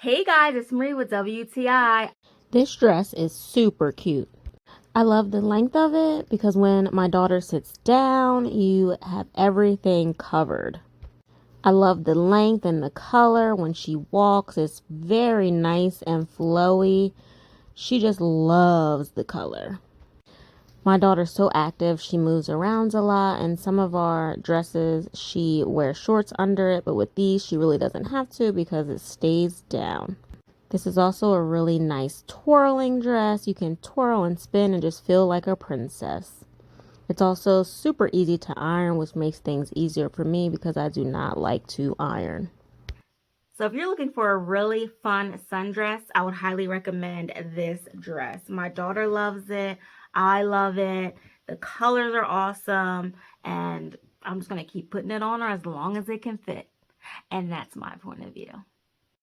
Hey guys, it's Marie with WTI. This dress is super cute. I love the length of it because when my daughter sits down, you have everything covered. I love the length and the color. When she walks, it's very nice and flowy. She just loves the color. My daughter's so active, she moves around a lot, and some of our dresses, she wears shorts under it, but with these, she really doesn't have to because it stays down. This is also a really nice twirling dress. You can twirl and spin and just feel like a princess. It's also super easy to iron, which makes things easier for me because I do not like to iron. So if you're looking for a really fun sundress, I would highly recommend this dress. My daughter loves it. I love it. The colors are awesome. And I'm just going to keep putting it on her as long as it can fit. And that's my point of view.